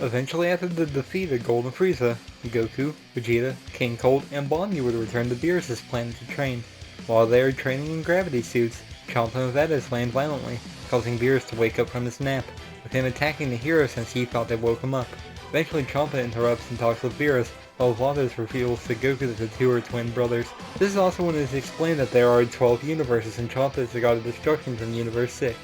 Eventually, after the defeat of Golden Frieza, Goku, Vegeta, King Cold, and Banyu would return to Beerus' planet to train. While they are training in gravity suits, Champa and Veddas land violently, causing Beerus to wake up from his nap, with him attacking the hero since he thought they woke him up. Eventually, Champa interrupts and talks with Beerus, while Veddas reveals to Goku that the two are twin brothers. This is also when it is explained that there are 12 universes and Champa is the god of destruction from Universe 6.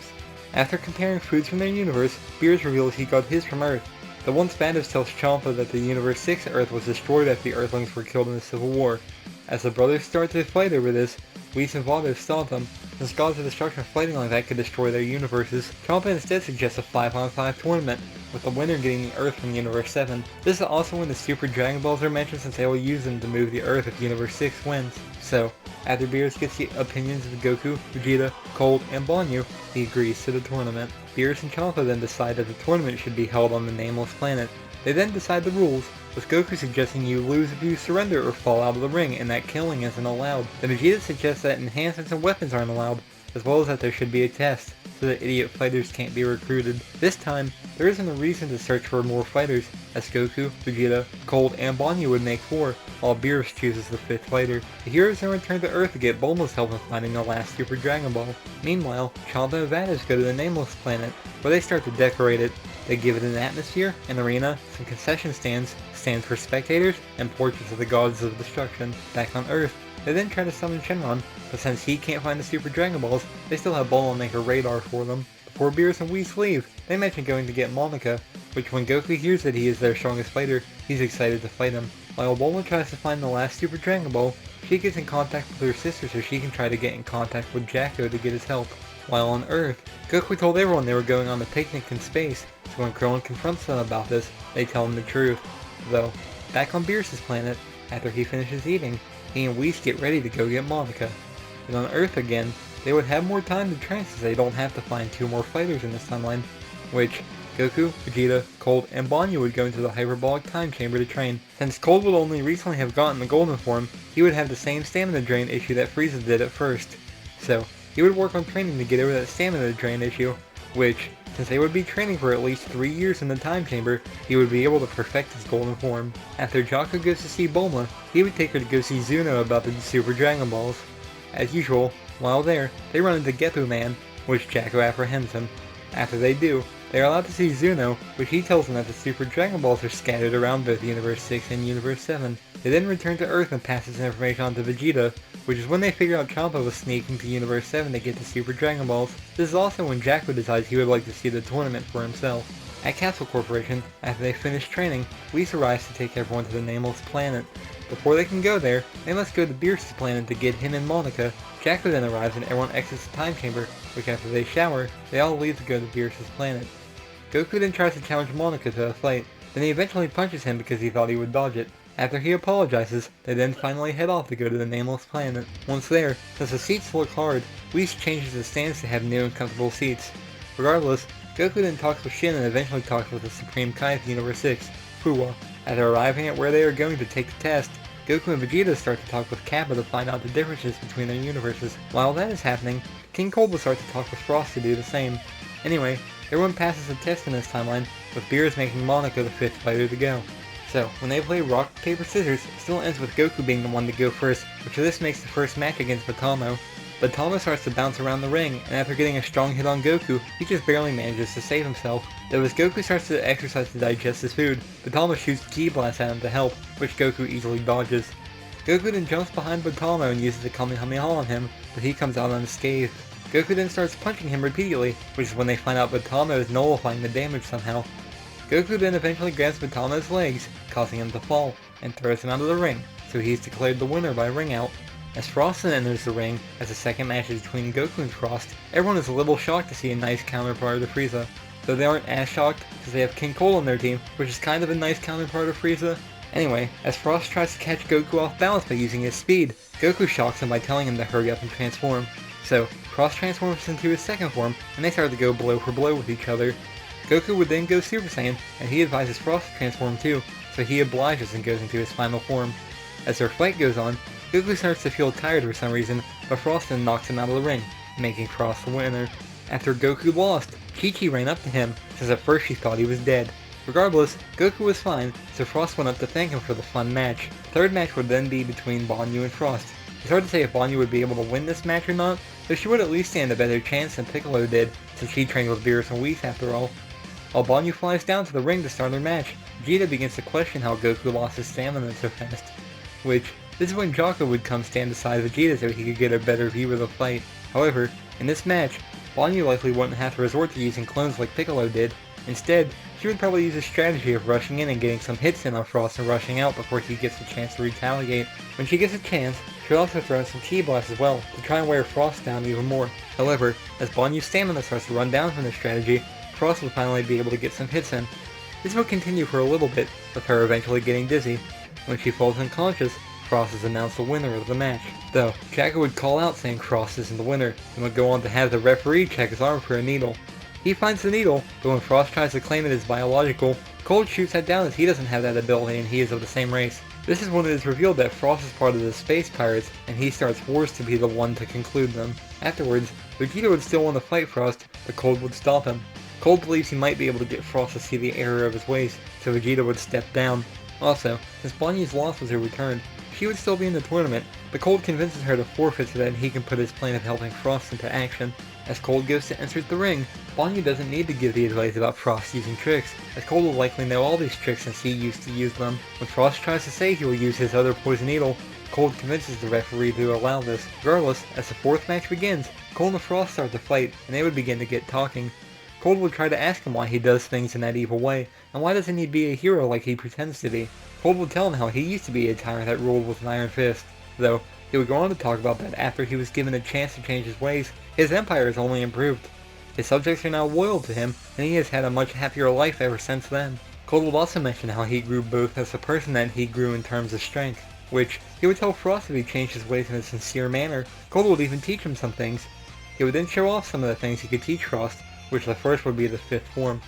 After comparing foods from their universe, Beerus reveals he got his from Earth. The once Veddas tells Champa that the Universe 6 Earth was destroyed after the Earthlings were killed in the Civil War. As the brothers start to fight over this, Whis and Vados stop them. Since gods of destruction fighting like that could destroy their universes, Champa instead suggests a 5-on-5 tournament, with the winner getting the Earth from Universe 7. This is also when the Super Dragon Balls are mentioned since they will use them to move the Earth if Universe 6 wins. So, after Beerus gets the opinions of Goku, Vegeta, Cold, and Banyu, he agrees to the tournament. Beerus and Champa then decide that the tournament should be held on the Nameless Planet. They then decide the rules, with Goku suggesting you lose if you surrender or fall out of the ring and that killing isn't allowed. Then Vegeta suggests that enhancements and weapons aren't allowed, as well as that there should be a test, so that idiot fighters can't be recruited. This time, there isn't a reason to search for more fighters, as Goku, Vegeta, Cold, and Banyu would make 4, while Beerus chooses the 5th fighter. The heroes then return to Earth to get Bulma's help in finding the last Super Dragon Ball. Meanwhile, Champa and Veddas go to the Nameless Planet, where they start to decorate it. They give it an atmosphere, an arena, some concession stands, stands for spectators, and portraits of the gods of destruction. Back on Earth, they then try to summon Shenron, but since he can't find the Super Dragon Balls, they still have Bulma make a radar for them. Before Beerus and Whis leave, they mention going to get Monica, which when Goku hears that he is their strongest fighter, he's excited to fight him. While Bulma tries to find the last Super Dragon Ball, she gets in contact with her sister so she can try to get in contact with Jacko to get his help. While on Earth, Goku told everyone they were going on a picnic in space, so when Krillin confronts them about this, they tell him the truth. Though, back on Beerus' planet, after he finishes eating, he and Whis get ready to go get Monica. And on Earth again, they would have more time to train since they don't have to find 2 more fighters in this timeline, which Goku, Vegeta, Cold, and Banyu would go into the hyperbolic time chamber to train. Since Cold would only recently have gotten the golden form, he would have the same stamina drain issue that Frieza did at first. So, he would work on training to get over that stamina drain issue, which, since they would be training for at least 3 years in the time chamber, he would be able to perfect his golden form. After Jocko goes to see Bulma, he would take her to go see Zuno about the Super Dragon Balls. As usual, while there, they run into Gepu Man, which Jacko apprehends him. After they do, they are allowed to see Zuno, which he tells them that the Super Dragon Balls are scattered around both Universe 6 and Universe 7. They then return to Earth and pass this information on to Vegeta, which is when they figure out Champa was sneaking to Universe 7 to get the Super Dragon Balls. This is also when Jacko decides he would like to see the tournament for himself. At Castle Corporation, after they finish training, Whis arrives to take everyone to the Nameless Planet. Before they can go there, they must go to Beerus' planet to get him and Monica. Jacko then arrives and everyone exits the time chamber, which after they shower, they all leave to go to Beerus' planet. Goku then tries to challenge Monica to a fight, then he eventually punches him because he thought he would dodge it. After he apologizes, they then finally head off to go to the Nameless Planet. Once there, since the seats look hard, Whis changes the stands to have new and comfortable seats. Regardless, Goku then talks with Shin and eventually talks with the Supreme Kai of Universe 6, Fuwa. After arriving at where they are going to take the test, Goku and Vegeta start to talk with Kappa to find out the differences between their universes. While that is happening, King Cold will start to talk with Frost to do the same. Anyway, everyone passes the test in this timeline, with Beerus making Monica the 5th fighter to go. So, when they play rock, paper, scissors, it still ends with Goku being the one to go first, which this makes the first match against Batamo. Batamo starts to bounce around the ring, and after getting a strong hit on Goku, he just barely manages to save himself. Though as Goku starts to exercise to digest his food, Batamo shoots Ki Blast at him to help, which Goku easily dodges. Goku then jumps behind Batamo and uses a Kamehameha on him, but he comes out unscathed. Goku then starts punching him repeatedly, which is when they find out Batamo is nullifying the damage somehow. Goku then eventually grabs Batamo's legs, causing him to fall, and throws him out of the ring, so he is declared the winner by ring out. As Frost then enters the ring, as the second match is between Goku and Frost, everyone is a little shocked to see a nice counterpart of Frieza. Though they aren't as shocked, because they have King Cold on their team, which is kind of a nice counterpart of Frieza. Anyway, as Frost tries to catch Goku off balance by using his speed, Goku shocks him by telling him to hurry up and transform. So, Frost transforms into his second form, and they start to go blow for blow with each other. Goku would then go Super Saiyan, and he advises Frost to transform too, so he obliges and goes into his final form. As their fight goes on, Goku starts to feel tired for some reason, but Frost then knocks him out of the ring, making Frost the winner. After Goku lost, Chi-Chi ran up to him, since at first she thought he was dead. Regardless, Goku was fine, so Frost went up to thank him for the fun match. The third match would then be between Banyu and Frost. It's hard to say if Banyu would be able to win this match or not, though she would at least stand a better chance than Piccolo did, since she trained with Beerus and Whis after all. While Banyu flies down to the ring to start their match, Vegeta begins to question how Goku lost his stamina so fast. Which, this is when Jocko would come stand beside Vegeta so he could get a better view of the fight. However, in this match, Banyu likely wouldn't have to resort to using clones like Piccolo did. Instead, she would probably use a strategy of rushing in and getting some hits in on Frost and rushing out before he gets a chance to retaliate. When she gets a chance, she'll also throw in some Ki Blasts as well, to try and wear Frost down even more. However, as Banyu's stamina starts to run down from this strategy, Frost will finally be able to get some hits in. This will continue for a little bit, with her eventually getting dizzy. When she falls unconscious, Frost is announced the winner of the match. Though, Jacko would call out saying Frost isn't the winner, and would go on to have the referee check his arm for a needle. He finds the needle, but when Frost tries to claim it as biological, Cold shoots that down as he doesn't have that ability and he is of the same race. This is when it is revealed that Frost is part of the Space Pirates, and he starts wars to be the one to conclude them. Afterwards, Vegeta would still want to fight Frost, but Cold would stop him. Cold believes he might be able to get Frost to see the error of his ways, so Vegeta would step down. Also, since Banyu's loss was her return, she would still be in the tournament, but Cold convinces her to forfeit so that he can put his plan of helping Frost into action. As Cold goes to enter the ring, Banyu doesn't need to give the advice about Frost using tricks, as Cold will likely know all these tricks since he used to use them. When Frost tries to say he will use his other poison needle, Cold convinces the referee to allow this. Regardless, as the fourth match begins, Cold and Frost start to fight, and they would begin to get talking. Cold would try to ask him why he does things in that evil way, and why doesn't he be a hero like he pretends to be. Cold would tell him how he used to be a tyrant that ruled with an iron fist, though he would go on to talk about that after he was given a chance to change his ways, his empire has only improved. His subjects are now loyal to him, and he has had a much happier life ever since then. Cold would also mention how he grew both as a person and he grew in terms of strength, which he would tell Frost if he changed his ways in a sincere manner. Cold would even teach him some things. He would then show off some of the things he could teach Frost, which the first would be the fifth form.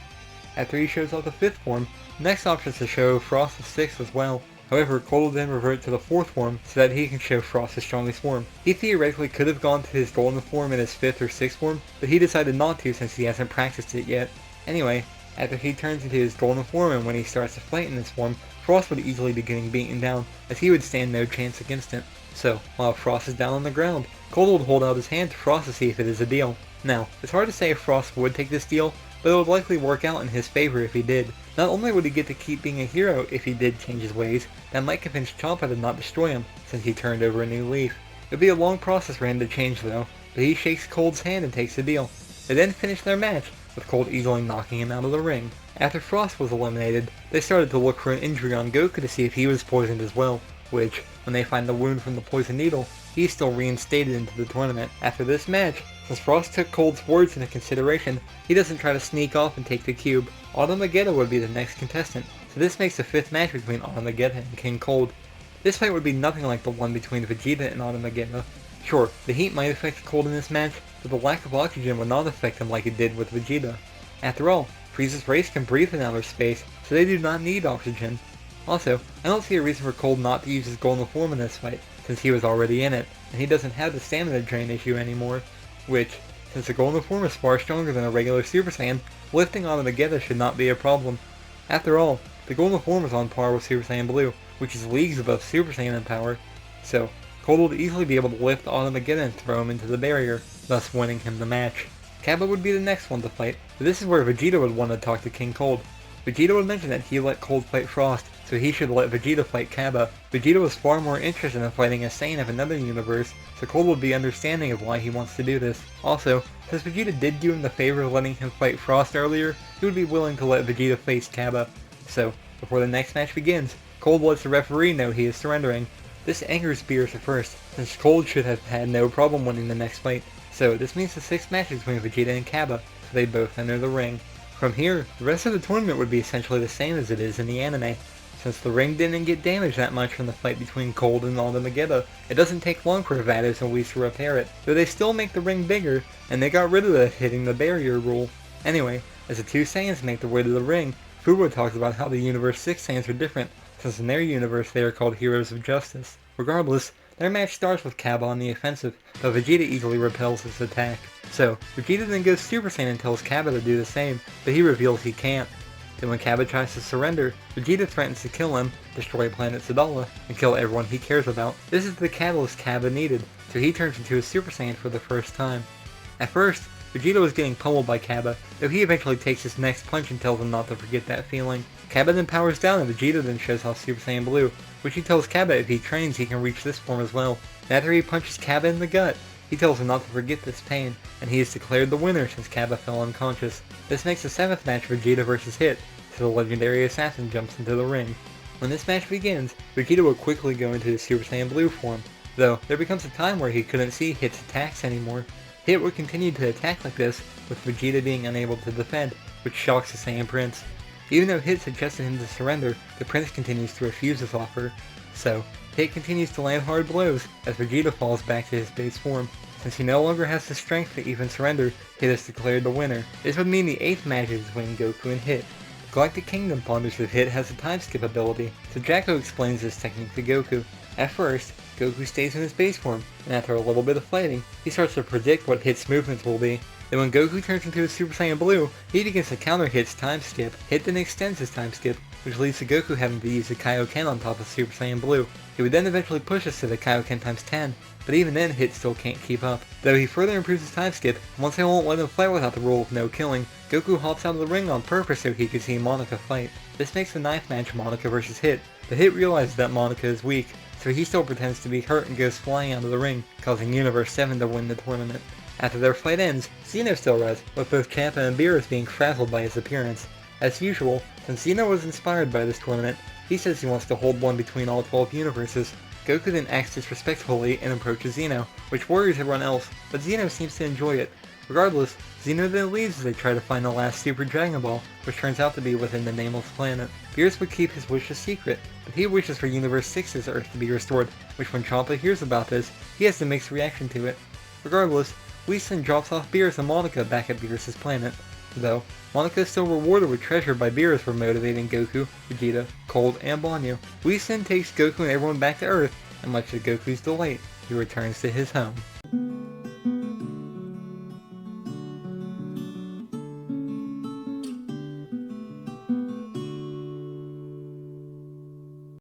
After he shows off the fifth form, the next option is to show Frost the sixth as well. However, Cold will then revert to the fourth form so that he can show Frost his strongest form. He theoretically could have gone to his golden form in his fifth or sixth form, but he decided not to since he hasn't practiced it yet. Anyway, after he turns into his golden form and when he starts to fight in this form, Frost would easily be getting beaten down, as he would stand no chance against it. So, while Frost is down on the ground, Cold would hold out his hand to Frost to see if it is a deal. Now, it's hard to say if Frost would take this deal, but it would likely work out in his favor if he did. Not only would he get to keep being a hero if he did change his ways, that might convince Champa to not destroy him, since he turned over a new leaf. It would be a long process for him to change though, but he shakes Cold's hand and takes the deal. They then finish their match, with Cold easily knocking him out of the ring. After Frost was eliminated, they started to look for an injury on Goku to see if he was poisoned as well, which, when they find the wound from the poison needle, he's still reinstated into the tournament. After this match, since Frost took Cold's words into consideration, he doesn't try to sneak off and take the cube. Automagedda would be the next contestant, so this makes the fifth match between Automagedda and King Cold. This fight would be nothing like the one between Vegeta and Automagedda. Sure, the heat might affect Cold in this match, but the lack of oxygen would not affect him like it did with Vegeta. After all, Frieza's race can breathe in outer space, so they do not need oxygen. Also, I don't see a reason for Cold not to use his golden form in this fight, since he was already in it, and he doesn't have the stamina drain issue anymore, which, since the golden form is far stronger than a regular Super Saiyan, lifting Automagedda should not be a problem. After all, the golden form is on par with Super Saiyan Blue, which is leagues above Super Saiyan in power, so Cold would easily be able to lift Automagedda and throw him into the barrier, thus winning him the match. Cabba would be the next one to fight, but this is where Vegeta would want to talk to King Cold. Vegeta would mention that he let Cold fight Frost, so he should let Vegeta fight Cabba. Vegeta was far more interested in fighting a Saiyan of another universe, so Cold would be understanding of why he wants to do this. Also, since Vegeta did do him the favor of letting him fight Frost earlier, he would be willing to let Vegeta face Cabba. So, before the next match begins, Cold lets the referee know he is surrendering. This angers Beerus at first, since Cold should have had no problem winning the next fight. So this means the sixth match is between Vegeta and Cabba, so they both enter the ring. From here, the rest of the tournament would be essentially the same as it is in the anime. Since the ring didn't get damaged that much from the fight between Cold and Automagedda, it doesn't take long for Vados and Whis to repair it, though they still make the ring bigger, and they got rid of the hitting the barrier rule. Anyway, as the two Saiyans make their way to the ring, Fubo talks about how the Universe 6 Saiyans are different, since in their universe they are called Heroes of Justice. Regardless, their match starts with Cabba on the offensive, but Vegeta easily repels his attack. So, Vegeta then goes Super Saiyan and tells Cabba to do the same, but he reveals he can't. Then when Kaba tries to surrender, Vegeta threatens to kill him, destroy planet Sadala, and kill everyone he cares about. This is the catalyst Kaba needed, so he turns into a Super Saiyan for the first time. At first, Vegeta was getting pummeled by Kaba, though he eventually takes his next punch and tells him not to forget that feeling. Kaba then powers down and Vegeta then shows off Super Saiyan Blue, which he tells Kaba if he trains he can reach this form as well. And after he punches Kaba in the gut, he tells him not to forget this pain, and he is declared the winner since Kaba fell unconscious. This makes the 7th match Vegeta vs. Hit, so the legendary assassin jumps into the ring. When this match begins, Vegeta will quickly go into his Super Saiyan Blue form, though there becomes a time where he couldn't see Hit's attacks anymore. Hit would continue to attack like this, with Vegeta being unable to defend, which shocks the Saiyan Prince. Even though Hit suggested him to surrender, the Prince continues to refuse his offer. So, Hit continues to land hard blows as Vegeta falls back to his base form. Since he no longer has the strength to even surrender, Hit is declared the winner. This would mean the 8th match is between Goku and Hit. Galactic Kingdom ponders if Hit has a time skip ability, so Jacko explains this technique to Goku. At first, Goku stays in his base form, and after a little bit of fighting, he starts to predict what Hit's movements will be. Then when Goku turns into his Super Saiyan Blue, he begins to counter Hit's time skip. Hit then extends his time skip, which leads to Goku having to use the Kaioken on top of Super Saiyan Blue. He would then eventually push us to the Kaioken times 10, but even then Hit still can't keep up. Though he further improves his time skip, and once they won't let him fight without the rule of no killing, Goku hops out of the ring on purpose so he could see Monica fight. This makes the 9th match Monica vs. Hit, but Hit realizes that Monica is weak, so he still pretends to be hurt and goes flying out of the ring, causing Universe 7 to win the tournament. After their fight ends, Xeno still res, with both Champa and Beerus being frazzled by his appearance. As usual, since Xeno was inspired by this tournament, he says he wants to hold one between all 12 universes. Goku then acts disrespectfully and approaches Xeno, which worries everyone else, but Xeno seems to enjoy it. Regardless, Xeno then leaves as they try to find the last Super Dragon Ball, which turns out to be within the Nameless Planet. Beerus would keep his wish a secret, but he wishes for Universe 6's Earth to be restored, which when Champa hears about this, he has a mixed reaction to it. Regardless, Whis then drops off Beerus and Monica back at Beerus' planet. Though, Monica is still rewarded with treasure by Beerus for motivating Goku, Vegeta, Cold, and Banyu. Whis then takes Goku and everyone back to Earth, and much to Goku's delight, he returns to his home.